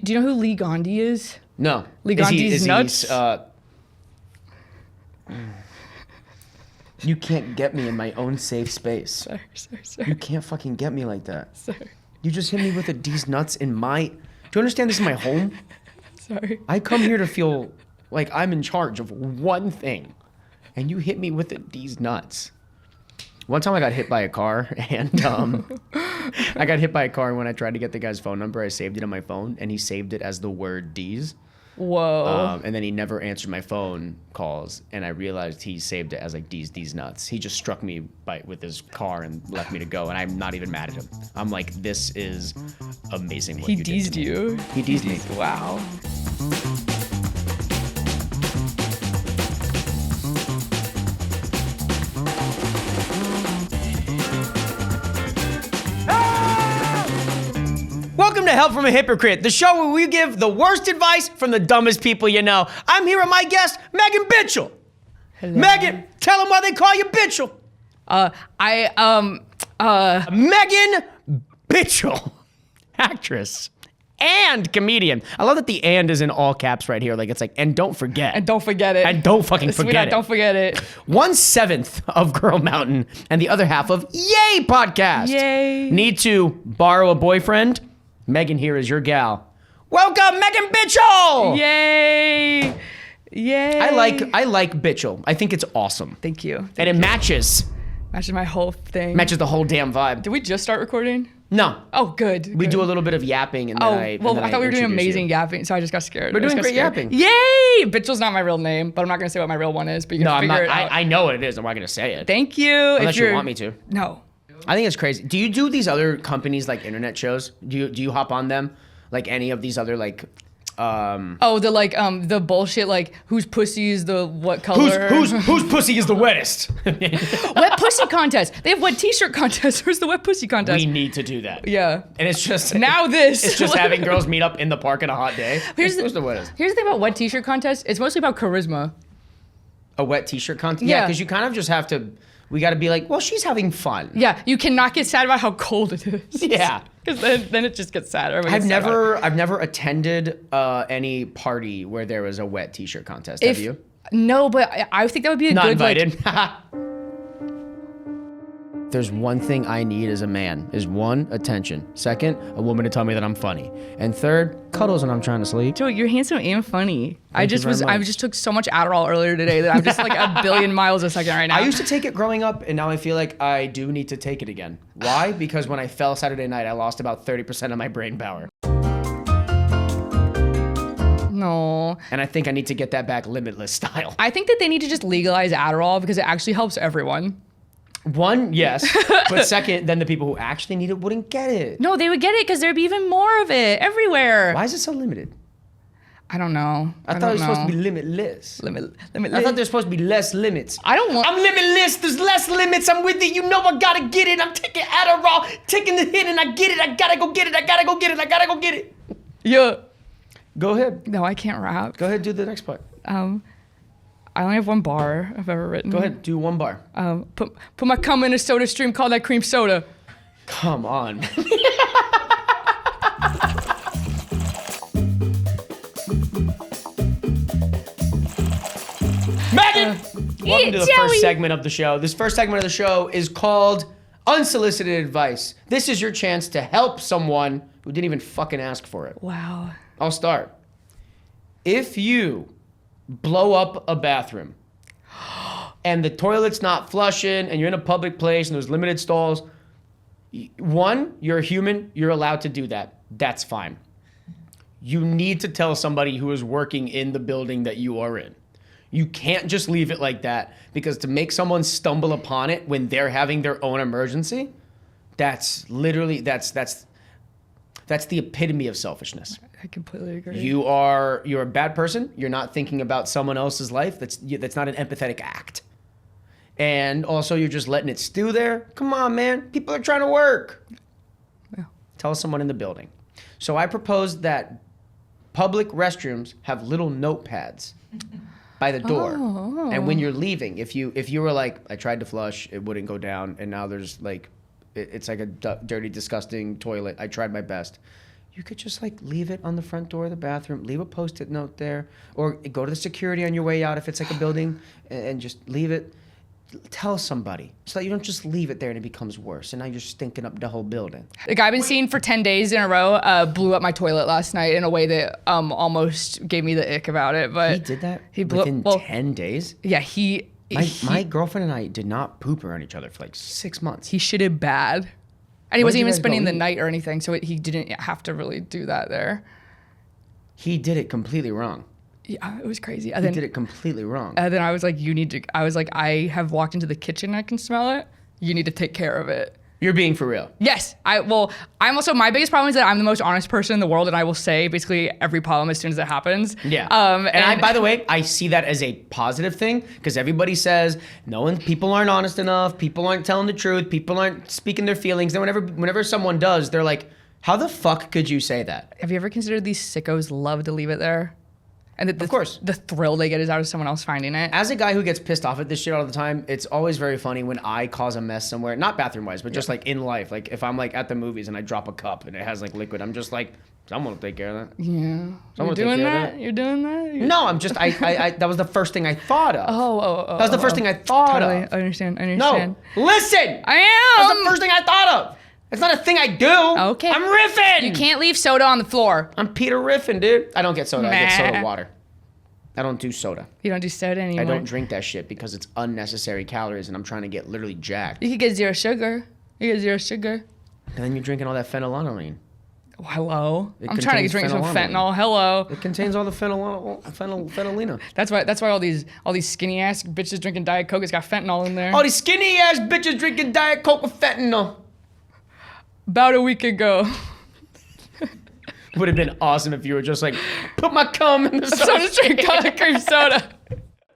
Do you know who Lee Gandhi is? No. Lee Gandhi's nuts? You can't get me in my own safe space. Sir. You can't fucking get me like that. Sir. You just hit me with a D's nuts in my... Do you understand this is my home? Sorry. I come here to feel like I'm in charge of one thing. And you hit me with a D's nuts. One time I got hit by a car and I got hit by a car when I tried to get the guy's phone number. I saved it on my phone and he saved it as the word D's. Whoa. And then he never answered my phone calls, and I realized he saved it as like D's nuts. He just struck me with his car and left me to go, and I'm not even mad at him. I'm like, this is amazing what He you did D'd to me. you? He D'd me. Wow. Welcome to Help from a Hypocrite, the show where we give the worst advice from the dumbest people you know. I'm here with my guest, Megan Bitchell. Hello. Megan, tell them why they call you Bitchell. Megan Bitchell, actress and comedian. I love that the "and" is in all caps right here. Like it's like, and don't forget. And don't forget it. And don't fucking forget Sweetheart, it. Don't forget it. 1/7 of Girl Mountain and the other half of Yay Podcast. Yay. Need to borrow a boyfriend? Megan here is your gal. Welcome, Megan Bitchell. Yay. Yay. I like Bitchell. I think it's awesome. Thank you. And it matches My whole thing. the whole damn vibe. Did we just start recording? No. Oh, good. We do a little bit of yapping and then I thought we were doing introduce amazing you. yapping, so I just got scared. We're I just doing got great scared. yapping. Yay! Bitchell's not my real name, but I'm not gonna say what my real one is. But you can No, I'm figure not. it out. I know what it is. I'm not gonna say it. Thank you. Unless you want me to. No. I think it's crazy. Do you do these other companies like internet shows? Do you hop on them? Like any of these other like The bullshit like whose pussy is the what color? whose pussy is the wettest? Wet pussy contest. They have wet t-shirt contest. Where's the wet pussy contest? We need to do that. Yeah. And it's just Now this. It's just having girls meet up in the park on a hot day. Here's Who's the wettest? Here's the thing about wet t-shirt contest. It's mostly about charisma. A wet t-shirt contest? Yeah. Yeah, because you kind of just have to. We got to be like, well, she's having fun. Yeah, you cannot get sad about how cold it is. Yeah. Because then it just gets sad. I've never attended any party where there was a wet t-shirt contest. Have you? No, but I think that would be a Not good invited. There's one thing I need as a man is one, attention. Second, a woman to tell me that I'm funny. And third, cuddles when I'm trying to sleep. Joe, you're handsome and funny. I Thank you very I much. just took so much Adderall earlier today that I'm just like a billion miles a second right now. I used to take it growing up, and now I feel like I do need to take it again. Why? Because when I fell Saturday night, I lost about 30% of my brain power. No. And I think I need to get that back limitless style. I think that they need to just legalize Adderall because it actually helps everyone. One, yes. But second, then the people who actually need it wouldn't get it. No, they would get it because there'd be even more of it everywhere. Why is it so limited? I don't know. I thought it was supposed to be limitless. I thought there's supposed to be less limits. I don't want. I'm limitless. There's less limits. I'm with it. You know I gotta get it. I'm taking Adderall, taking the hit, and I get it. I gotta go get it. I gotta go get it. I gotta go get it. Yeah. Go ahead. No, I can't rap. Go ahead. Do the next part. I only have one bar I've ever written. Go ahead. Do one bar. Put my cum in a soda stream. Call that cream soda. Come on. Megan! Welcome to the first segment of the show. This first segment of the show is called Unsolicited Advice. This is your chance to help someone who didn't even fucking ask for it. Wow. I'll start. If you blow up a bathroom and the toilet's not flushing and you're in a public place and there's limited stalls, one, you're a human, you're allowed to do that. That's fine. You need to tell somebody who is working in the building that you are in. You can't just leave it like that, because to make someone stumble upon it when they're having their own emergency, that's literally, that's the epitome of selfishness. I completely agree. You're a bad person. You're not thinking about someone else's life. That's not an empathetic act. And also, you're just letting it stew there. Come on, man. People are trying to work. Yeah. Tell someone in the building. So I proposed that public restrooms have little notepads by the door. Oh. And when you're leaving, if you were like, I tried to flush, it wouldn't go down, and now there's like, it's like a dirty, disgusting toilet. I tried my best. you could just like leave it on the front door of the bathroom, leave a Post-it note there, or go to the security on your way out if it's like a building, and just leave it. Tell somebody so that you don't just leave it there and it becomes worse, and now you're stinking up the whole building. The guy I've been seeing for 10 days in a row blew up my toilet last night in a way that almost gave me the ick about it. But He did that he blew within well, 10 days? Yeah, My girlfriend and I did not poop around each other for like 6 months. he shitted bad. And he Where wasn't did you even guys spending go the eat? night or anything, so he didn't have to really do that there. He did it completely wrong. Yeah, it was crazy. He did it completely wrong. And then I was like, I have walked into the kitchen, I can smell it. You need to take care of it. You're being for real. Yes. I'm also, my biggest problem is that I'm the most honest person in the world, and I will say basically every problem as soon as it happens. Yeah. And by the way, I see that as a positive thing, because everybody says people aren't honest enough, people aren't telling the truth, people aren't speaking their feelings. And whenever someone does, they're like, how the fuck could you say that? Have you ever considered these sickos love to leave it there? And Of course. the thrill they get is out of someone else finding it. As a guy who gets pissed off at this shit all the time, it's always very funny when I cause a mess somewhere, not bathroom wise, but just like in life. Like if I'm like at the movies and I drop a cup and it has like liquid, I'm just like, someone will take care of that. Yeah. Someone You're will take doing care of that? You're doing that? No, I'm just, I that was the first thing I thought of. Oh. That was the first thing I thought Totally. of. I understand. No, listen! I am. That's the first thing I thought of. It's not a thing I do. Okay. I'm riffing. You can't leave soda on the floor. I'm Peter riffing, dude. I don't get soda. I get soda Meh. water. I don't do soda. You don't do soda anymore. I don't drink that shit because it's unnecessary calories and I'm trying to get literally jacked. You could get zero sugar. You get zero sugar. And then you're drinking all that phenylalanine. Oh, hello. It I'm trying to contains drink some phenylalanine. fentanyl. Hello. It contains all the phenylena. That's why all these skinny ass bitches drinking Diet Coke, it's got fentanyl in there. All these skinny ass bitches drinking Diet Coke with fentanyl. About a week ago. Would have been awesome if you were just like, put my cum in the So soda. just drink cream soda.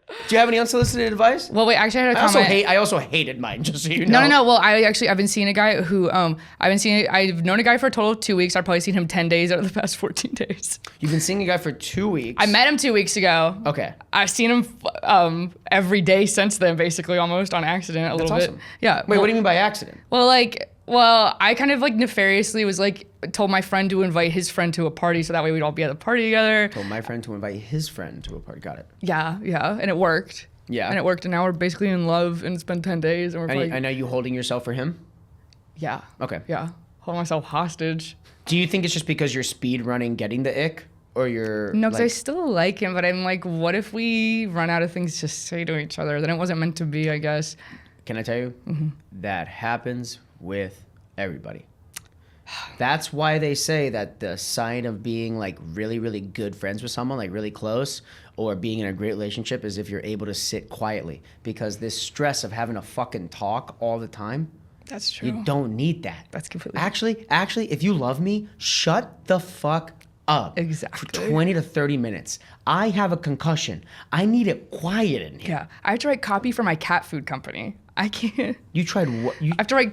Do you have any unsolicited advice? Well, wait, actually I had a comment. I also hated mine, just so you know. No. Well, I've been seeing a guy who, I've known a guy for a total of 2 weeks. I've probably seen him 10 days out of the past 14 days. You've been seeing a guy for 2 weeks. I met him 2 weeks ago. Okay. I've seen him every day since then, basically almost on accident a little awesome. bit. Yeah. Wait, what do you mean by accident? Well, I kind of like nefariously was like, told my friend to invite his friend to a party so that way we'd all be at the party together. Told my friend to invite his friend to a party. Got it. Yeah. And it worked. Yeah. And it worked, and now we're basically in love, and it's been 10 days, and we're like, And are you holding yourself for him? yeah. Okay. Yeah. Hold myself hostage. Do you think it's just because you're speed running getting the ick? Or you're No, because I still like him, but I'm like, what if we run out of things to say to each other? Then it wasn't meant to be, I guess. Can I tell you? Mm-hmm. That happens with everybody. That's why they say that the sign of being like really, really good friends with someone, like really close, or being in a great relationship is if you're able to sit quietly. Because this stress of having to fucking talk all the time, That's true. you don't need that. That's completely Actually, if you love me, shut the fuck up. Exactly. For 20 to 30 minutes. I have a concussion. I need it quiet in here. Yeah. I have to write copy for my cat food company. I can't. You tried what? I have to write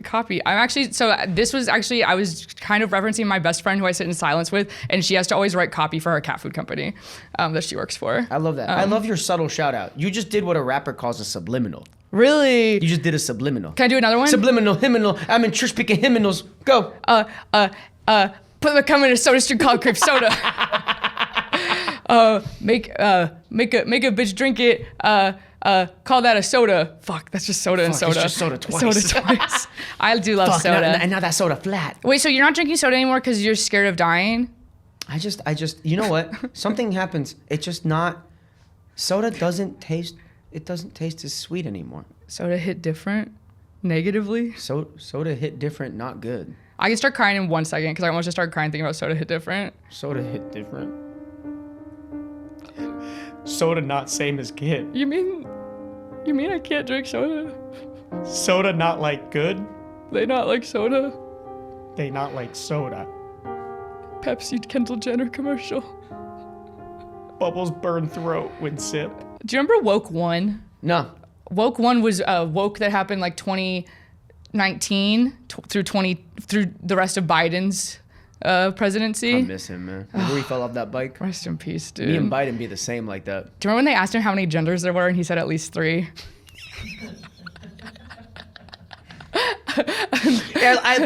copy. I'm actually, I was kind of referencing my best friend who I sit in silence with, and she has to always write copy for her cat food company that she works for. I love that. I love your subtle shout out. You just did what a rapper calls a subliminal. Really? You just did a subliminal. Can I do another one? Subliminal, hymnal. I'm in church picking hymnals. Go. Put the cum in a soda stream called cream soda. Make a bitch drink it. Call that a soda. Fuck, that's just soda and Fuck, soda. it's just soda twice. Soda twice. I do love Fuck, soda. and now that soda flat. Wait, so you're not drinking soda anymore because you're scared of dying? I just, you know what? Something happens. It's just not, soda doesn't taste as sweet anymore. Soda hit different? Negatively? Soda hit different, not good. I can start crying in 1 second because I almost just started crying thinking about soda hit different. Soda hit different. Soda not same as kid. You mean I can't drink soda? Soda not like good. They not like soda? They not like soda. Pepsi Kendall Jenner commercial. Bubbles burn throat when sip. Do you remember Woke 1? No. Woke 1 was Woke that happened like 2019 through the rest of Biden's presidency. I miss him, man. Remember he fell off that bike? Rest in peace, dude. Me and Biden be the same like that. Do you remember when they asked him how many genders there were and he said at least 3?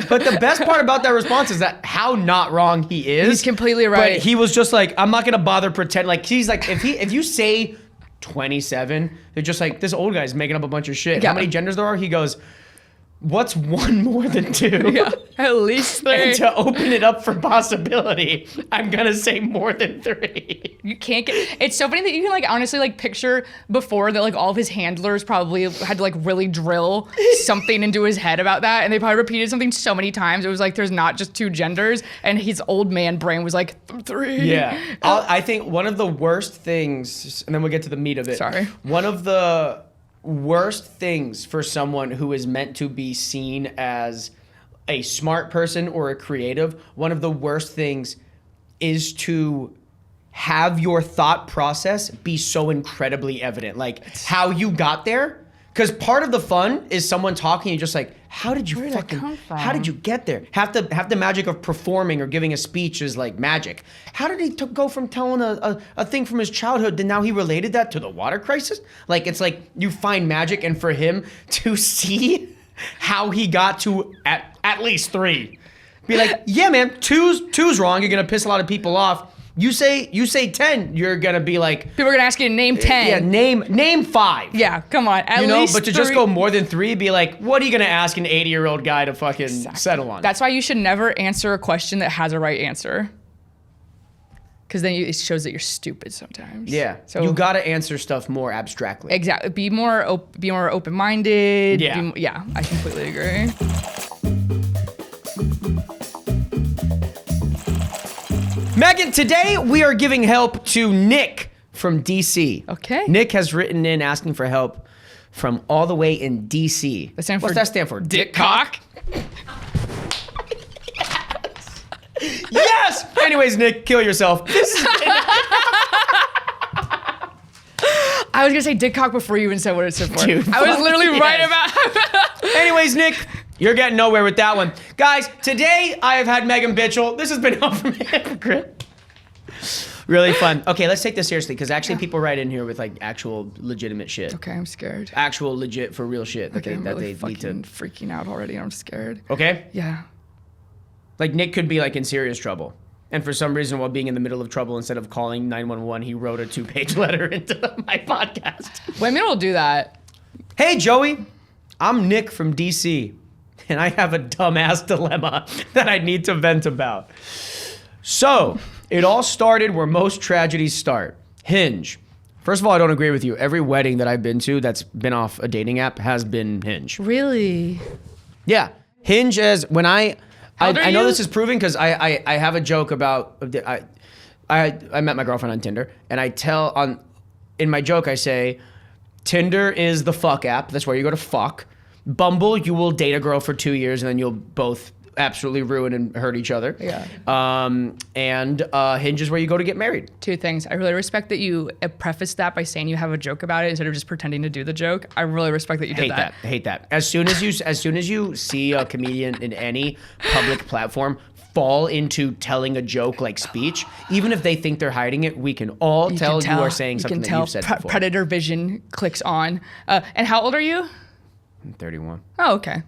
But the best part about that response is that how not wrong he is. He's completely right. But he was just like, I'm not gonna bother pretend. Like he's like, if you say 27, they're just like, this old guy's making up a bunch of shit. Yeah. How many genders there are? He goes, what's one more than two? Yeah, at least 3. And to open it up for possibility, I'm gonna say more than 3. You can't get. It's so funny that you can like honestly like picture before that like all of his handlers probably had to like really drill something into his head about that, and they probably repeated something so many times. It was like there's not just 2 genders, and his old man brain was like 3. Yeah, I think one of the worst things, and then we'll get to the meat of it. Sorry. One of the worst things for someone who is meant to be seen as a smart person or a creative, one of the worst things is to have your thought process be so incredibly evident, like how you got there. Because part of the fun is someone talking, you're just like, how did you how did you get there? Half the magic of performing or giving a speech is like magic. How did he go from telling a thing from his childhood to now he related that to the water crisis? Like, it's like you find magic, and for him to see how he got to at least 3. Be like, yeah, man, two's wrong. You're gonna piss a lot of people off. You say 10, you're gonna be like, People are gonna ask you to name 10. yeah, name 5. Yeah, come on. At least but to 3. just go more than 3, be like, what are you gonna ask an 80-year-old guy to fucking settle on? That's why you should never answer a question that has a right answer. Because then it shows that you're stupid sometimes. Yeah. So you gotta answer stuff more abstractly. exactly. Be more open-minded. Yeah. Yeah, I completely agree. Megan, today we are giving help to Nick from DC. Okay. Nick has written in asking for help from all the way in DC. That stands What's for that stand for? Dick cock. Yes! Anyways, Nick, kill yourself. I was gonna say dick cock before you even said what it stood for. Dude, I was literally yes. right about. Anyways, Nick, you're getting nowhere with that one. Guys, today I have had Megan Bitchell. This has been Help from a Hypocrite. Really fun. Okay, let's take this seriously, because actually people write in here with like actual legitimate shit. Okay, I'm scared. Actual legit for real shit that Okay, I'm really they need to. fucking freaking out already. I'm scared. Okay? Yeah. Like Nick could be like in serious trouble. And for some reason, while being in the middle of trouble, instead of calling 911, he wrote a 2-page letter into my podcast. Women will do that. Hey, Joey, I'm Nick from DC, and I have a dumbass dilemma that I need to vent about. So, it all started where most tragedies start. Hinge. First of all, I don't agree with you. Every wedding that I've been to that's been off a dating app has been Hinge. Really? Yeah. Hinge is when I How old are know you? this is proven because I have a joke about I met my girlfriend on Tinder, and in my joke I say Tinder is the fuck app. That's where you go to fuck. Bumble, you will date a girl for 2 years and then you'll both absolutely ruin and hurt each other. Yeah. And Hinge is where you go to get married. 2 things. I really respect that you prefaced that by saying you have a joke about it instead of just pretending to do the joke. I really respect that you did that. Hate that. As soon as you see a comedian in any public platform fall into telling a joke like speech, even if they think they're hiding it, we can all tell you are saying something that you've said before. Predator vision clicks on. And how old are you? I'm 31. Oh, okay.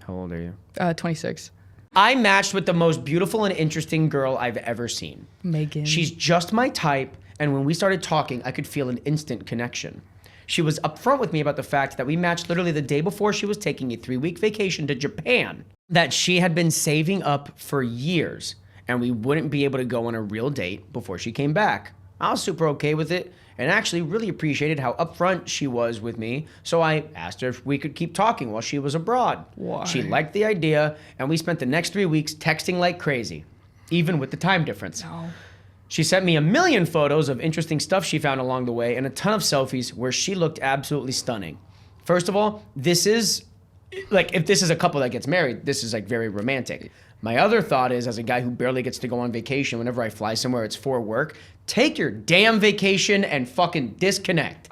How old are you? 26. I matched with the most beautiful and interesting girl I've ever seen. Megan. She's just my type, and when we started talking, I could feel an instant connection. She was upfront with me about the fact that we matched literally the day before she was taking a 3-week vacation to Japan, that she had been saving up for years, and we wouldn't be able to go on a real date before she came back. I was super okay with it, and actually really appreciated how upfront she was with me, so I asked her if we could keep talking while she was abroad. Why? She liked the idea, and we spent the next 3 weeks texting like crazy, even with the time difference. No. She sent me a million photos of interesting stuff she found along the way and a ton of selfies where she looked absolutely stunning. First of all, this is, like, if this is a couple that gets married, this is, like, very romantic. My other thought is, as a guy who barely gets to go on vacation, whenever I fly somewhere, it's for work. Take your damn vacation and fucking disconnect.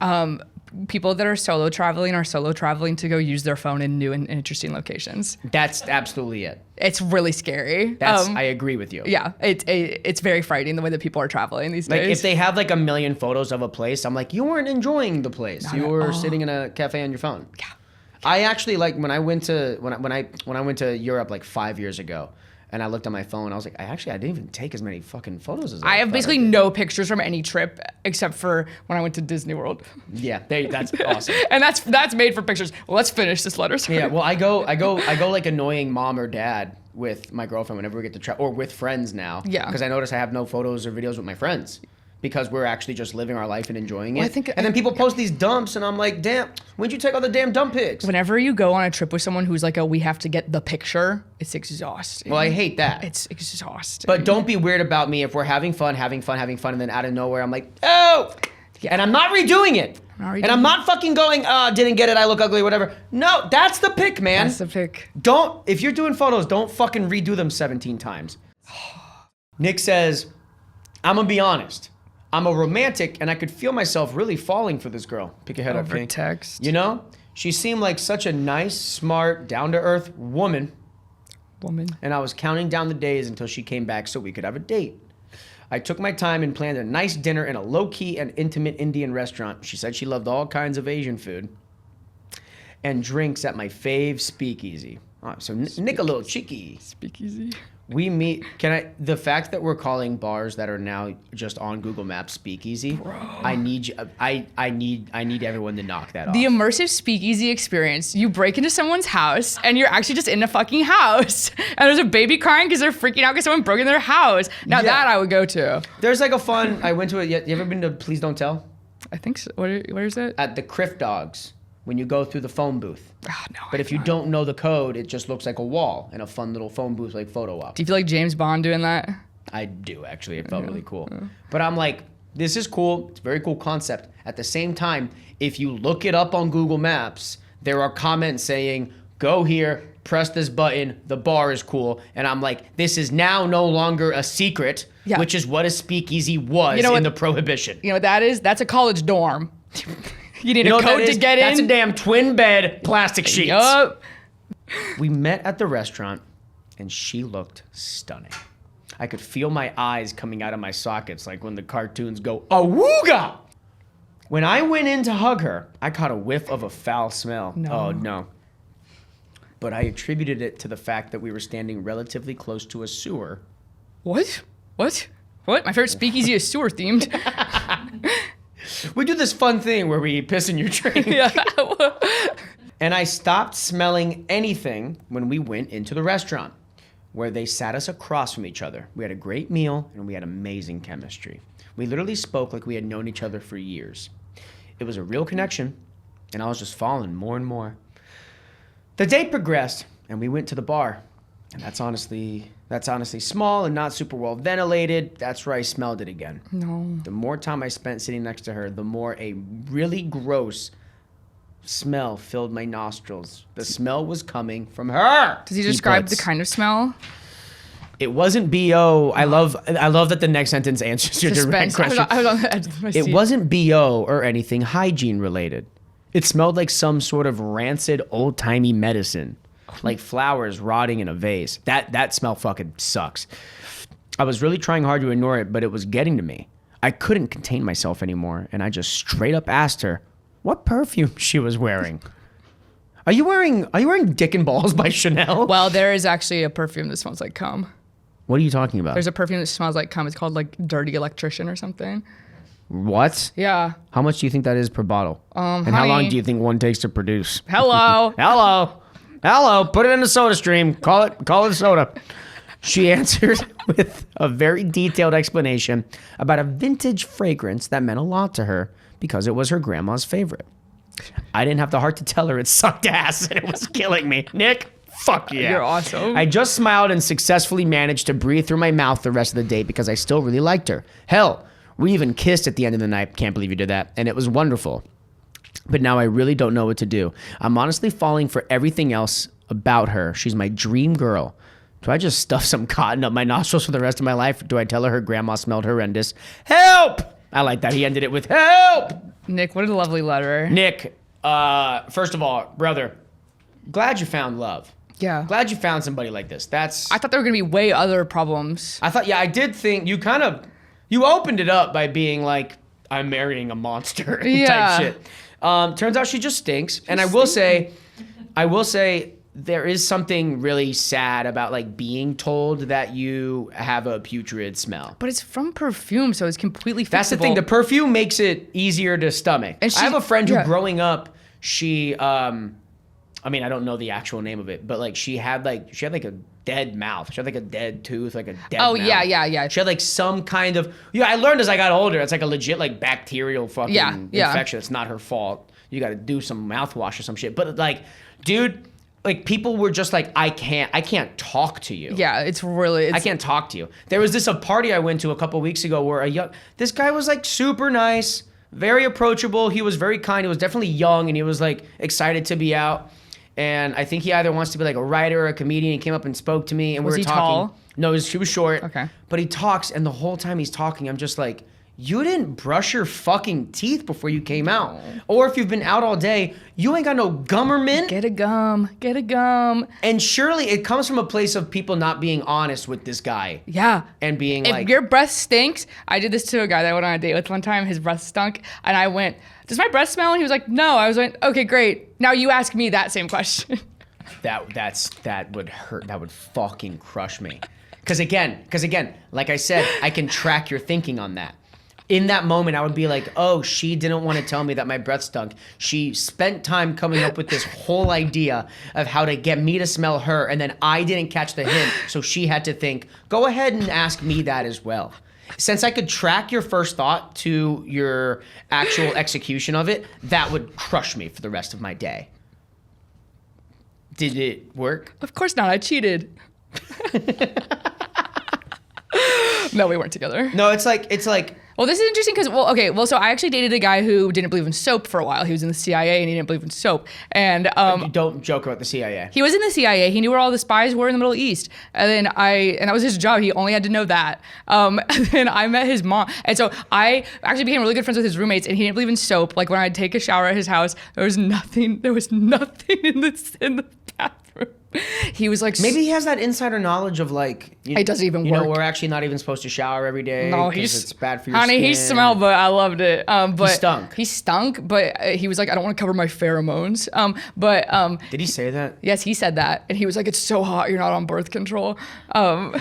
People that are solo traveling to go use their phone in new and interesting locations. That's absolutely it. It's really scary. I agree with you. Yeah, it's very frightening the way that people are traveling these Like, days. if they have, like, a million photos of a place, I'm like, you weren't enjoying the place. You were sitting in a cafe on your phone. Yeah. I actually like when I went to when I went to Europe like 5 years ago, and I looked on my phone. I was like, I didn't even take as many fucking photos as I have thought basically did. no pictures from any trip except for when I went to Disney World. Yeah, that's awesome. And that's made for pictures. Well, let's finish this letter. Sorry. Yeah, well, I go like annoying mom or dad with my girlfriend whenever we get to travel, or with friends now. Yeah. Because I notice I have no photos or videos with my friends because we're actually just living our life and enjoying it. Well, I think- and then people post these dumps, and I'm like, damn, when'd you take all the damn dump pics? Whenever you go on a trip with someone who's like, we have to get the picture, it's exhausting. Well, I hate that. It's exhausting. But don't be weird about me if we're having fun, and then out of nowhere I'm like, oh, and I'm not redoing it. And I'm not fucking going, didn't get it, I look ugly, whatever. No, that's the pick, man. That's the pick. If you're doing photos, don't fucking redo them 17 times. Nick says, I'm gonna be honest. I'm a romantic, and I could feel myself really falling for this girl. Pick your head up, Over King. text. You know? She seemed like such a nice, smart, down-to-earth woman, and I was counting down the days until she came back so we could have a date. I took my time and planned a nice dinner in a low-key and intimate Indian restaurant. She said she loved all kinds of Asian food. And drinks at my fave speakeasy. All right, so Nick a little cheeky. Speakeasy. We meet. The fact that we're calling bars that are now just on Google Maps speakeasy. Bro. I need everyone to knock that off. The immersive speakeasy experience. You break into someone's house and you're actually just in a fucking house. And there's a baby crying because they're freaking out because someone broke in their house. Now that I would go to. There's like a fun. I went to it. You ever been to Please Don't Tell? I think so. Where is it? At the Criff Dogs. When you go through the phone booth. Oh, no, but if you don't know the code, it just looks like a wall and a fun little phone booth like photo op. Do you feel like James Bond doing that? I do, actually. It felt really cool. But I'm like, this is cool. It's a very cool concept. At the same time, if you look it up on Google Maps, there are comments saying, go here, press this button, the bar is cool. And I'm like, this is now no longer a secret, which is what a speakeasy was in the Prohibition. You know what that is? That's a college dorm. You need a code to get in. That's a damn twin bed, plastic sheets. Yup. We met at the restaurant, and she looked stunning. I could feel my eyes coming out of my sockets like when the cartoons go, awooga! When I went in to hug her, I caught a whiff of a foul smell. No. Oh, no. But I attributed it to the fact that we were standing relatively close to a sewer. What? My favorite speakeasy is sewer themed. We do this fun thing where we piss in your drink. Yeah. And I stopped smelling anything when we went into the restaurant, where they sat us across from each other. We had a great meal, and we had amazing chemistry. We literally spoke like we had known each other for years. It was a real connection, and I was just falling more and more. The date progressed, and we went to the bar. And that's honestly small and not super well ventilated. That's where I smelled it again. No. The more time I spent sitting next to her, the more a really gross smell filled my nostrils. The smell was coming from her. Does he describe the kind of smell? It wasn't BO. I love that the next sentence answers your direct question. I was on the edge of my seat. It wasn't BO or anything hygiene related. It smelled like some sort of rancid old-timey medicine. Like flowers rotting in a vase. That smell fucking sucks. I was really trying hard to ignore it, but it was getting to me. I couldn't contain myself anymore, and I just straight up asked her what perfume she was wearing. Are you wearing Dick and Balls by Chanel? Well, there is actually a perfume that smells like cum. What are you talking about? There's a perfume that smells like cum. It's called like Dirty Electrician or something. What? Yeah. How much do you think that is per bottle? And how long do you think one takes to produce? Hello. Hello, put it in a soda stream. Call it soda. She answered with a very detailed explanation about a vintage fragrance that meant a lot to her because it was her grandma's favorite. I didn't have the heart to tell her it sucked ass and it was killing me. Nick, fuck yeah. You're awesome. I just smiled and successfully managed to breathe through my mouth the rest of the date because I still really liked her. Hell, we even kissed at the end of the night. Can't believe you did that. And it was wonderful. But now I really don't know what to do. I'm honestly falling for everything else about her. She's my dream girl. Do I just stuff some cotton up my nostrils for the rest of my life? Or do I tell her grandma smelled horrendous? Help! I like that. He ended it with help! Nick, what a lovely letter. Nick, first of all, brother, glad you found love. Yeah. Glad you found somebody like this. I thought there were going to be way other problems. I did think you opened it up by being like, I'm marrying a monster type shit. Turns out she just stinks. And I will say, I will say there is something really sad about like being told that you have a putrid smell. But it's from perfume, so it's completely fixable. That's the thing. The perfume makes it easier to stomach. And I have a friend who yeah. growing up, she I mean, I don't know the actual name of it, but like she had like a dead mouth. She had like a dead tooth, like a dead Oh, mouth. yeah. She had like some kind of, I learned as I got older, it's like a legit like bacterial fucking infection. It's not her fault. You got to do some mouthwash or some shit. But like, dude, like people were just like, I can't talk to you. Yeah, I can't talk to you. There was a party I went to a couple weeks ago where this guy was like super nice, very approachable. He was very kind. He was definitely young and he was like excited to be out. And I think he either wants to be like a writer or a comedian. He came up and spoke to me and we were talking. Tall? No, he was short. Okay. But he talks and the whole time he's talking, I'm just like, you didn't brush your fucking teeth before you came out. Or if you've been out all day, you ain't got no gum or mint. Get a gum. And surely it comes from a place of people not being honest with this guy. Yeah. And being if your breath stinks, I did this to a guy that I went on a date with one time. His breath stunk. And I went, does my breath smell? And he was like, no. I was like, okay, great. Now you ask me that same question. That would hurt. That would fucking crush me. Because again, like I said, I can track your thinking on that. In that moment, I would be like, oh, she didn't want to tell me that my breath stunk. She spent time coming up with this whole idea of how to get me to smell her, and then I didn't catch the hint, so she had to think, go ahead and ask me that as well. Since I could track your first thought to your actual execution of it, that would crush me for the rest of my day. Did it work? Of course not. I cheated. No, we weren't together. No, it's like. Well, this is interesting because, so I actually dated a guy who didn't believe in soap for a while. He was in the CIA and he didn't believe in soap. And don't joke about the CIA. He was in the CIA. He knew where all the spies were in the Middle East. And that was his job. He only had to know that. And then I met his mom. And so I actually became really good friends with his roommates, and he didn't believe in soap. Like when I'd take a shower at his house, there was nothing in the bathroom. He was like, maybe he has that insider knowledge of like, it doesn't even work. You know, we're actually not even supposed to shower every day. No, it's bad for your skin. He smelled, but I loved it. But he stunk, but he was like, I don't want to cover my pheromones. Did he say that? Yes, he said that, and he was like, it's so hot, you're not on birth control. I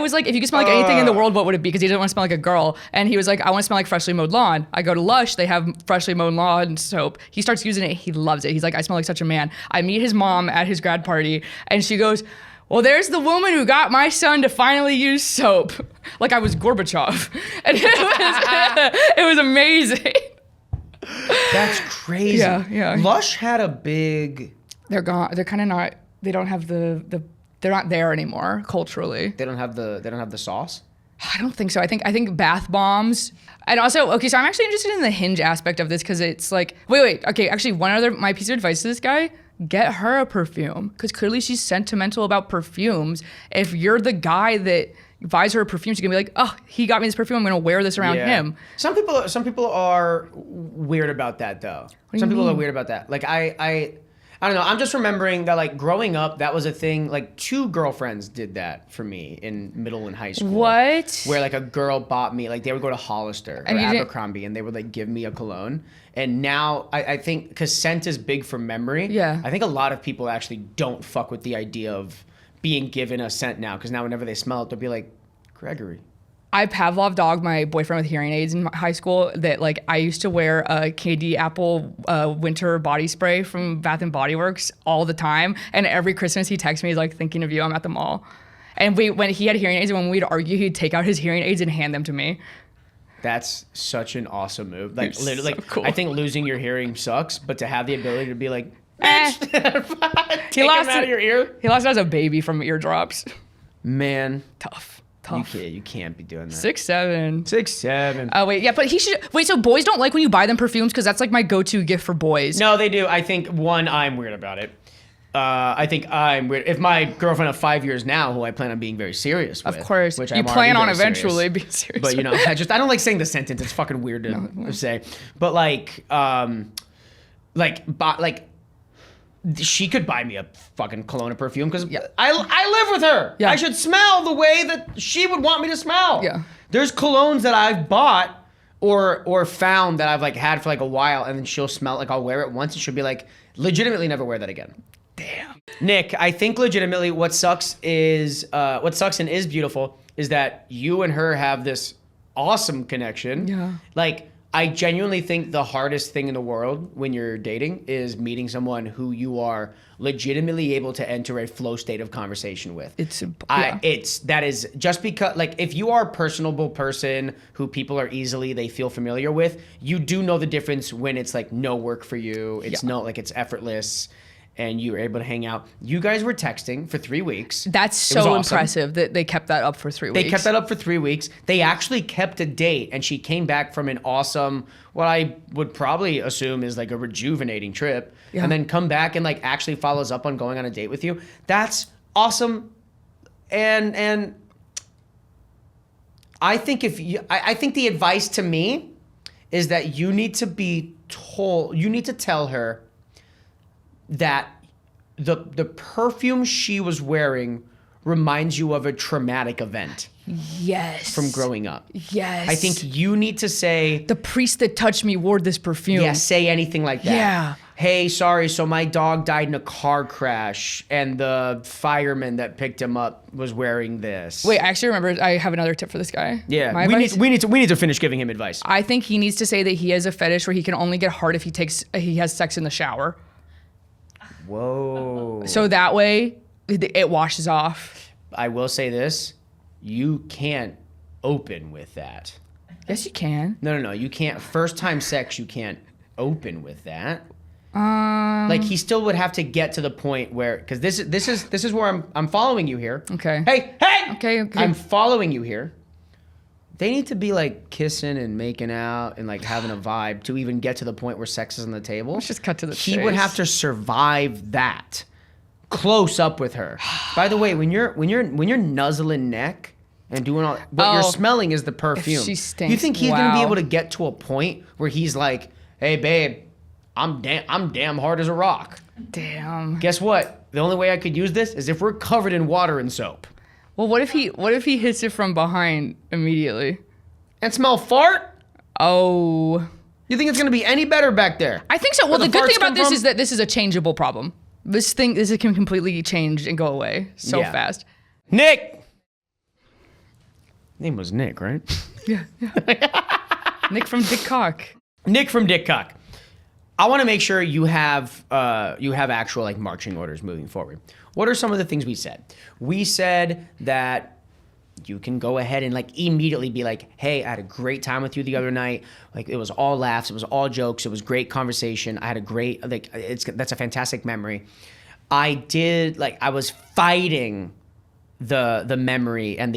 was like, if you could smell like anything in the world, what would it be? Because he didn't want to smell like a girl, and he was like, I want to smell like freshly mowed lawn. I go to Lush, they have freshly mowed lawn soap. He starts using it, he loves it. He's like, I smell like such a man. I meet his mom at his grad party, and she goes, well, there's the woman who got my son to finally use soap. Like I was Gorbachev. And it was amazing. That's crazy. Yeah. Lush had a big... They're gone. They're kind of not, they don't have they're not there anymore culturally. They don't have the sauce? I don't think so. I think bath bombs. And also, okay, so I'm actually interested in the Hinge aspect of this because it's like, wait. Okay, actually, my piece of advice to this guy, get her a perfume. Because clearly she's sentimental about perfumes. If you're the guy that buys her a perfume, she's gonna be like, oh, he got me this perfume, I'm gonna wear this around him. Some people are weird about that though. Some people are weird about that. Like I don't know. I'm just remembering that, like, growing up, that was a thing. Like, 2 girlfriends did that for me in middle and high school. What? Where, like, a girl bought me, like, they would go to Hollister or Abercrombie, and they would, like, give me a cologne. And now, I think, because scent is big for memory, I think a lot of people actually don't fuck with the idea of being given a scent now. Because now, whenever they smell it, they'll be like, Gregory. I Pavlov dogged my boyfriend with hearing aids in high school that like I used to wear a KD Apple winter body spray from Bath and Body Works all the time. And every Christmas he texts me, he's like, thinking of you, I'm at the mall. And when he had hearing aids and when we'd argue, he'd take out his hearing aids and hand them to me. That's such an awesome move. Like literally, so cool. I think losing your hearing sucks, but to have the ability to be like, take him out of your ear. He lost it as a baby from eardrops. Man. Tough. You can't be doing that. 6'7". 6'7". Oh wait, yeah, but so boys don't like when you buy them perfumes because that's like my go-to gift for boys. No, they do. I think I'm weird about it. I think I'm weird. If my girlfriend of 5 years now, who I plan on being very serious with, of course, which you plan on eventually being serious. But you know, I don't like saying the sentence. It's fucking weird to say. But like. She could buy me a fucking cologne or perfume because I live with her. Yeah. I should smell the way that she would want me to smell. Yeah. There's colognes that I've bought or found that I've like had for like a while, and then she'll smell it, like I'll wear it once and she'll be like, legitimately never wear that again. Damn. Nick, I think legitimately what sucks and is beautiful is that you and her have this awesome connection. Yeah. Like, I genuinely think the hardest thing in the world when you're dating is meeting someone who you are legitimately able to enter a flow state of conversation with. That is just because, like, if you are a personable person who people are they feel familiar with, you do know the difference when it's like no work for you. It's it's effortless. And you were able to hang out. You guys were texting for 3 weeks. That's so impressive that they kept that up for 3 weeks. They kept that up for 3 weeks. They actually kept a date, and she came back from an awesome, what I would probably assume is like a rejuvenating trip, and then come back and like actually follows up on going on a date with you. That's awesome. And I think I think the advice to me is that you need to tell her that the perfume she was wearing reminds you of a traumatic event. Yes. From growing up. Yes. I think you need to say, the priest that touched me wore this perfume. Yeah, say anything like that. Yeah. Hey, sorry, so my dog died in a car crash and the fireman that picked him up was wearing this. Wait, I actually remember, I have another tip for this guy. Yeah, My we advice? need to finish giving him advice. I think he needs to say that he has a fetish where he can only get hard if he has sex in the shower. Whoa. So that way it washes off. I will say this, you can't open with that. Yes, you can. No. You can't. First time sex, you can't open with that. Like he still would have to get to the point where, because this is where I'm following you here. Okay. Hey. Okay. I'm following you here. They need to be like kissing and making out and like having a vibe to even get to the point where sex is on the table. Let's just cut to the chase. He would have to survive that close up with her. By the way, when you're nuzzling neck and doing all, what you're smelling is the perfume. If she stinks. You think he's gonna be able to get to a point where he's like, "Hey, babe, I'm damn hard as a rock." Damn. Guess what? The only way I could use this is if we're covered in water and soap. Well, what if he hits it from behind immediately? And smell fart? Oh. You think it's gonna be any better back there? I think so. Well, Where the the good thing farts about come this from? is that this is a changeable problem. This can completely change and go away so fast. Nick! Name was Nick, right? Yeah. Nick from Dick Cock. Nick from Dick Cock. I want to make sure you have actual like marching orders moving forward. What are some of the things we said? We said that you can go ahead and like immediately be like, "Hey, I had a great time with you the other night. Like it was all laughs, it was all jokes, it was great conversation. I had a great that's a fantastic memory. I was fighting the memory and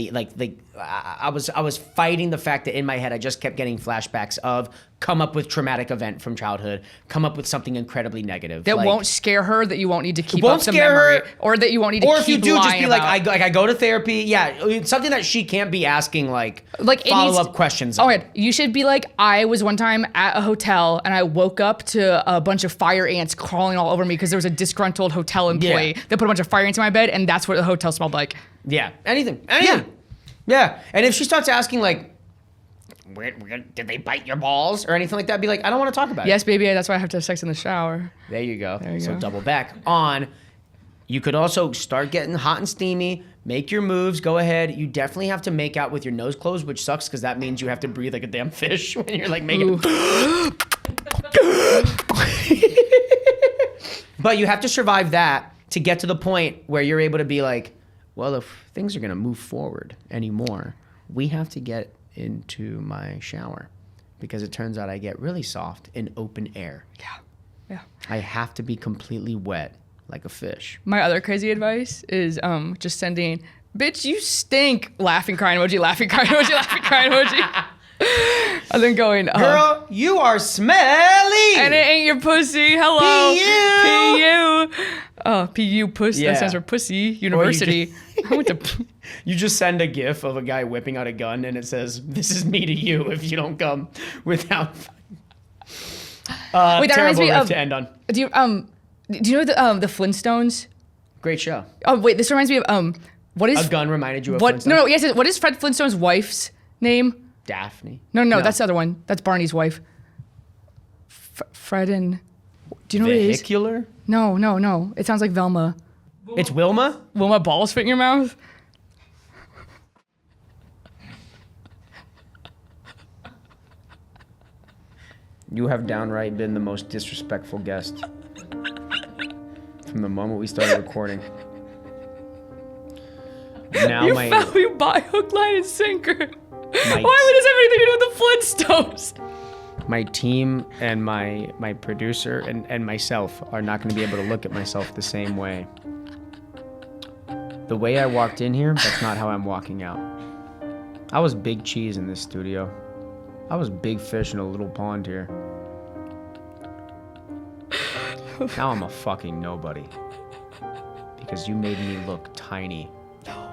I was fighting the fact that in my head I just kept getting flashbacks of come up with traumatic event from childhood, come up with something incredibly negative That like, won't scare her, that you won't need to keep won't up the scare memory, her, or that you won't need to or keep if you do, just be lying like, about. I go to therapy. Yeah, something that she can't be asking like follow up questions. Oh, yeah. You should be like, I was one time at a hotel and I woke up to a bunch of fire ants crawling all over me because there was a disgruntled hotel employee that put a bunch of fire ants in my bed, and that's what the hotel smelled like. Yeah, anything. Yeah, and if she starts asking like, did they bite your balls or anything like that, be like, I don't want to talk about it. Yes, baby, that's why I have to have sex in the shower. There you go. So go. double back on. You could also start getting hot and steamy, make your moves, go ahead. You definitely have to make out with your nose closed, which sucks because that means you have to breathe like a damn fish when you're like making But you have to survive that to get to the point where you're able to be like, well, if things are going to move forward anymore, we have to get into my shower because it turns out I get really soft in open air. Yeah. I have to be completely wet like a fish. My other crazy advice is just sending, bitch, you stink, laughing, crying emoji, laughing, crying emoji, laughing, crying emoji. And then going, girl, you are smelly. And it ain't your pussy. Hello. P.U. Oh, P.U. pussy. That stands for pussy university. I went to. You just send a gif of a guy whipping out a gun and it says, "This is me to you if you don't come without." Wait, that reminds me of. To end on. Do you know the Flintstones? Great show. Oh wait, this reminds me of what is a gun reminded you of what? Flintstones? No, yes. What is Fred Flintstone's wife's name? Daphne. No, that's the other one. That's Barney's wife. Fred and... Do you know what it is? Vehicular? No. It sounds like Velma. It's Wilma? Wilma balls fit in your mouth? You have downright been the most disrespectful guest from the moment we started recording. Now You fell, you buy hook, line, and sinker. Why would this have anything to do with the Flintstones? My team and my producer and myself are not going to be able to look at myself the same way. The way I walked in here, that's not how I'm walking out. I was big cheese in this studio. I was big fish in a little pond here. Now I'm a fucking nobody. Because you made me look tiny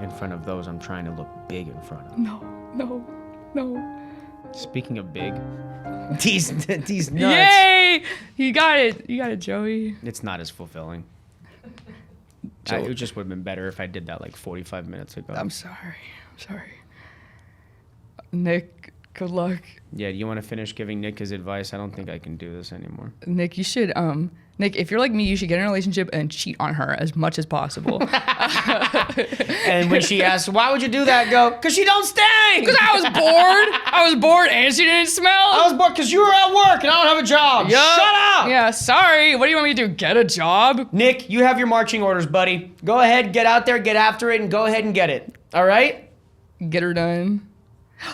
in front of those I'm trying to look big in front of. No. Speaking of big, these nuts. Yay! You got it, Joey. It's not as fulfilling. It just would have been better if I did that like 45 minutes ago. I'm sorry. Nick, good luck. Yeah, do you want to finish giving Nick his advice? I don't think I can do this anymore. Nick, you should, Nick, if you're like me, you should get in a relationship and cheat on her as much as possible. And when she asks, why would you do that? Go, because she don't stink. Because I was bored and she didn't smell. I was bored because you were at work and I don't have a job. Yup. Shut up. Yeah, sorry. What do you want me to do? Get a job? Nick, you have your marching orders, buddy. Go ahead, get out there, get after it, and go ahead and get it. All right? Get her done.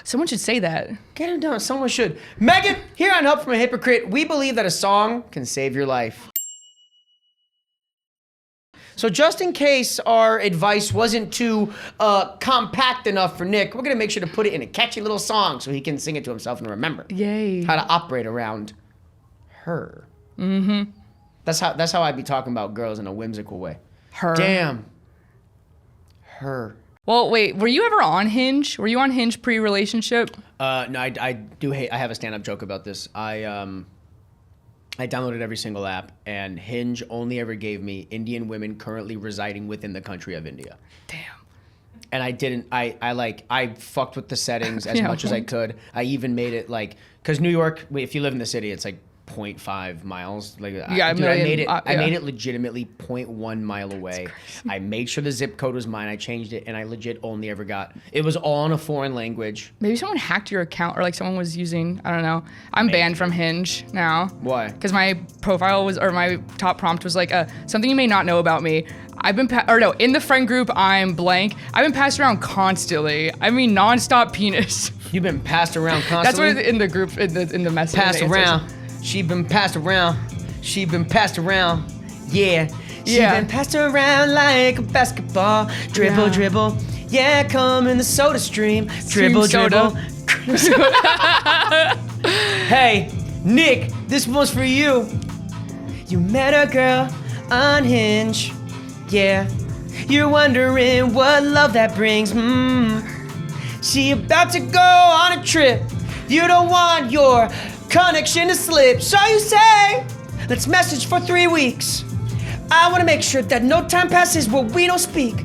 Someone should say that. Get her done. Someone should. Megan, here on Help from a Hypocrite, we believe that a song can save your life. So just in case our advice wasn't too compact enough for Nick, we're gonna make sure to put it in a catchy little song so he can sing it to himself and remember Yay. how to operate around her. Mm-hmm. That's how I'd be talking about girls in a whimsical way. Her. Damn. Her. Well, wait, were you ever on Hinge? Were you on Hinge pre-relationship? No, I do hate. I have a stand-up joke about this. I downloaded every single app, and Hinge only ever gave me Indian women currently residing within the country of India. Damn. And I didn't. I fucked with the settings as much as I could. I even made it like, because New York, if you live in the city, it's like 0.5 miles. Like, yeah, I made it. I made it legitimately 0.1 mile away. I made sure the zip code was mine. I changed it, and I legit only ever got. It was all in a foreign language. Maybe someone hacked your account, or like someone was using. I don't know. I'm banned from Hinge now. Why? Because my profile was, or my top prompt was like something you may not know about me. I've been, in the friend group, I'm blank. I've been passed around constantly. I mean, nonstop penis. You've been passed around constantly. That's what in the group, in the message. Passed around. She been passed around. She been passed around. Yeah. She been passed around like a basketball. Dribble, dribble. Yeah, come in the soda stream. Dribble, dribble. Hey, Nick, this one's for you. You met a girl on Hinge. Yeah. You're wondering what love that brings. She about to go on a trip. You don't want your connection to slip, so you say, let's message for 3 weeks. I want to make sure that no time passes where we don't speak.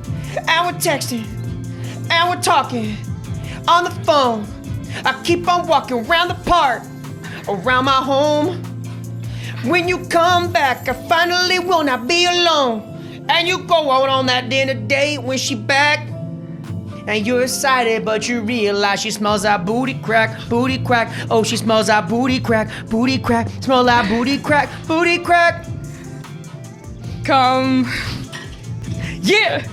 And we're texting, and we're talking on the phone. I keep on walking around the park, around my home. When you come back, I finally will not be alone. And you go out on that dinner date when she back. And you're excited, but you realize she smells like booty crack, booty crack. Oh, she smells like booty crack, smell like booty crack, booty crack. Come. Yeah.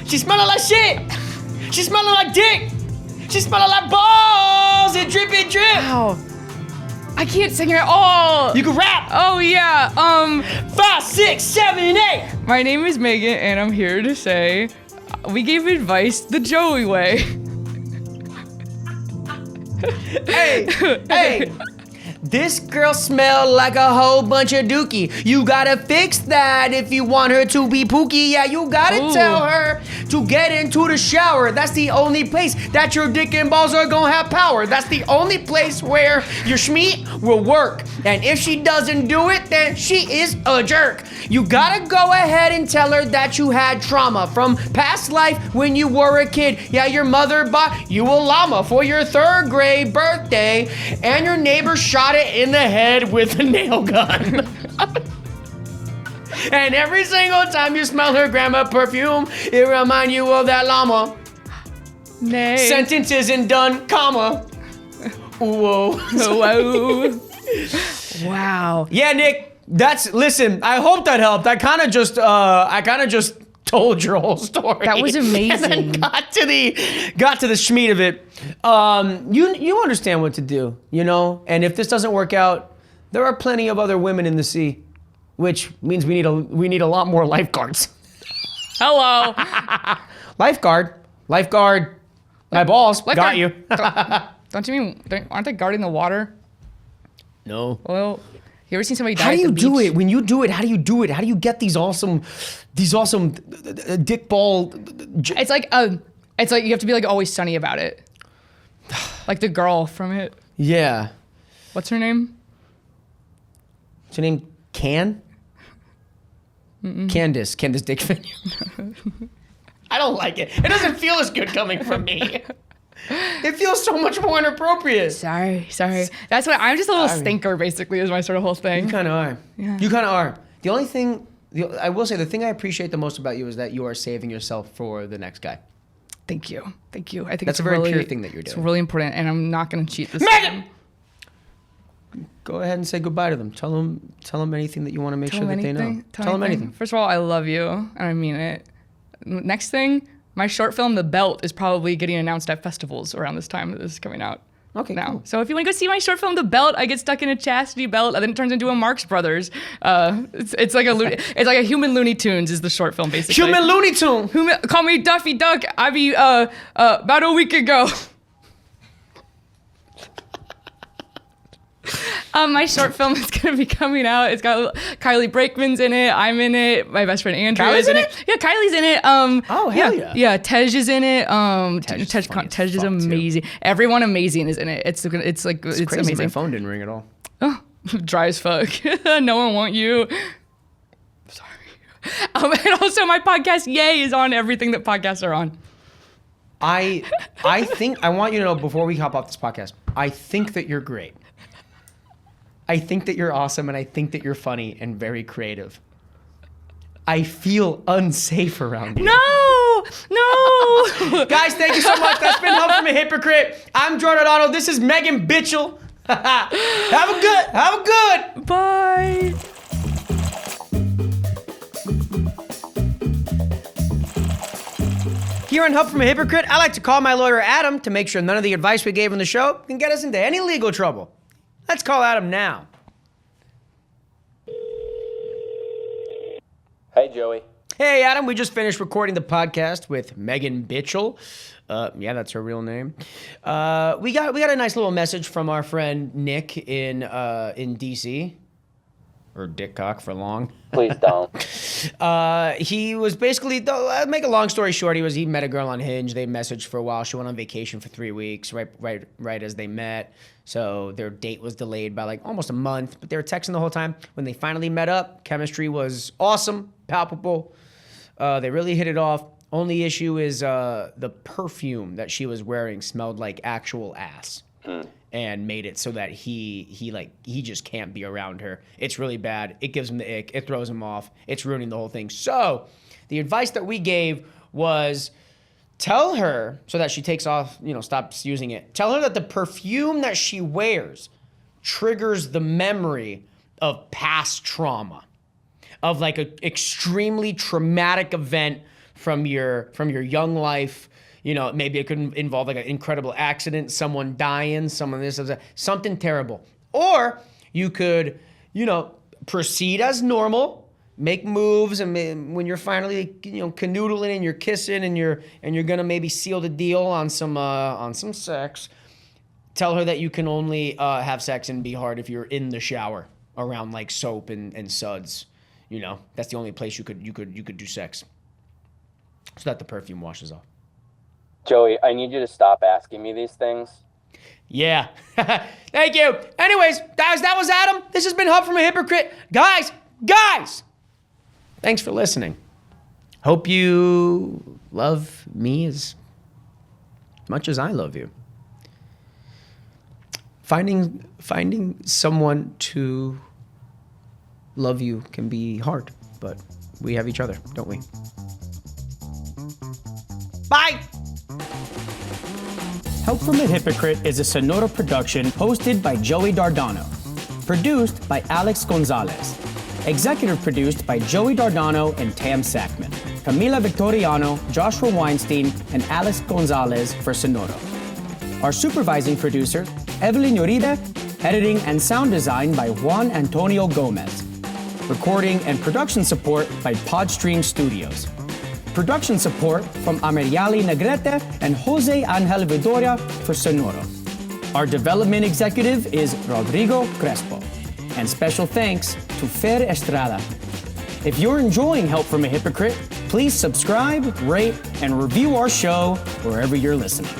She smelling like shit. She smelling like dick. She smelling like balls and drippy drip. Wow. I can't sing at all. You can rap. Oh yeah. 5, 6, 7, 8. My name is Megan, and I'm here to say we gave advice the Joey way. Hey. This girl smell like a whole bunch of dookie. You gotta fix that if you want her to be pookie. Yeah, you gotta tell her to get into the shower. That's the only place that your dick and balls are gonna have power. That's the only place where your schmeat will work. And if she doesn't do it, then she is a jerk. You gotta go ahead and tell her that you had trauma from past life when you were a kid. Yeah, your mother bought you a llama for your 3rd grade birthday, and your neighbor shot it in the head with a nail gun. And every single time you smell her grandma perfume, it reminds you of that llama. Nay. Sentence isn't done, comma. Whoa. Whoa. Wow. Yeah, Nick, listen, I hope that helped. I kind of just told your whole story. That was amazing. And then got to the schmeat of it. You understand what to do, you know? And if this doesn't work out, there are plenty of other women in the sea, which means we need a lot more lifeguards. Hello. Lifeguard, my balls, got you. Don't you mean, aren't they guarding the water? No. Well, you ever seen somebody die How do at you the do beach? it? When you do it, how do you do it? How do you get these awesome dick ball? It's like you have to be like always sunny about it. Like the girl from it. Yeah. What's her name? What's her name? Candace Dick Venue. I don't like it. It doesn't feel as good coming from me. It feels so much more inappropriate. Sorry. That's what I'm just a little stinker, basically, is my sort of whole thing. You kind of are. Yeah. You kind of are. The only thing, I will say, the thing I appreciate the most about you is that you are saving yourself for the next guy. Thank you. I think That's it's a very really, pure thing that you're doing. It's really important, and I'm not going to cheat this Megan! time. Go ahead and say goodbye to them. Tell them anything that you want to make sure that they know. Tell them anything. First of all, I love you, and I mean it. Next thing, my short film, The Belt, is probably getting announced at festivals around this time that this is coming out. Okay, now. cool. So if you want to go see my short film, The Belt, I get stuck in a chastity belt, and then it turns into a Marx Brothers. It's like a human Looney Tunes is the short film, basically. Human Looney Tune. Call me Duffy Duck. I be about a week ago. My short film is gonna be coming out. It's got Kylie Brakeman's in it. I'm in it. My best friend Andrew is in it. Yeah, Kylie's in it. Oh hell yeah. Yeah, Tej is in it. Tej is amazing. Too. Everyone amazing is in it. It's crazy. Amazing. My phone didn't ring at all. Oh, dry as fuck. No one want you. Sorry. And also my podcast, Yay, is on everything that podcasts are on. I think I want you to know before we hop off this podcast, I think that you're great. I think that you're awesome, and I think that you're funny and very creative. I feel unsafe around you. No! Guys, thank you so much. That's been Help from a Hypocrite. I'm Jordan O'Donnell. This is Megan Bitchell. Have a good. Bye. Here on Help from a Hypocrite, I like to call my lawyer Adam to make sure none of the advice we gave on the show can get us into any legal trouble. Let's call Adam now. Hey, Joey. Hey, Adam, we just finished recording the podcast with Megan Bitchell. Yeah, that's her real name. We got a nice little message from our friend Nick in D.C. Or Dickcock for long. Please don't. He was basically, make a long story short, he met a girl on Hinge. They messaged for a while. She went on vacation for 3 weeks, right as they met. So their date was delayed by like almost a month, but they were texting the whole time. When they finally met up, chemistry was awesome, palpable. They really hit it off. Only issue is the perfume that she was wearing smelled like actual ass. And made it so that he just can't be around her. It's really bad. It gives him the ick. It throws him off. It's ruining the whole thing. So the advice that we gave was tell her, so that she takes off, stops using it. Tell her that the perfume that she wears triggers the memory of past trauma, of like an extremely traumatic event from your young life. Maybe it could involve like an incredible accident, someone dying, something terrible. Or you could, proceed as normal, make moves, and when you're finally, canoodling and you're kissing and you're gonna maybe seal the deal on some sex, tell her that you can only have sex and be hard if you're in the shower around like soap and suds. That's the only place you could do sex. so that the perfume washes off. Joey, I need you to stop asking me these things. Yeah. Thank you. Anyways, guys, that was Adam. This has been Hub from a Hypocrite. Guys, thanks for listening. Hope you love me as much as I love you. Finding someone to love you can be hard, but we have each other, don't we? Bye! Help from a Hypocrite is a Sonora production hosted by Joey Dardano. Produced by Alex Gonzalez. Executive produced by Joey Dardano and Tam Sackman. Camila Victoriano, Joshua Weinstein, and Alex Gonzalez for Sonora. Our supervising producer, Evelyn Uribe. Editing and sound design by Juan Antonio Gomez. Recording and production support by Podstream Studios. Production support from Ameriali Negrete and Jose Angel Vidoria for Sonoro. Our development executive is Rodrigo Crespo. And special thanks to Fer Estrada. If you're enjoying Help from a Hypocrite, please subscribe, rate, and review our show wherever you're listening.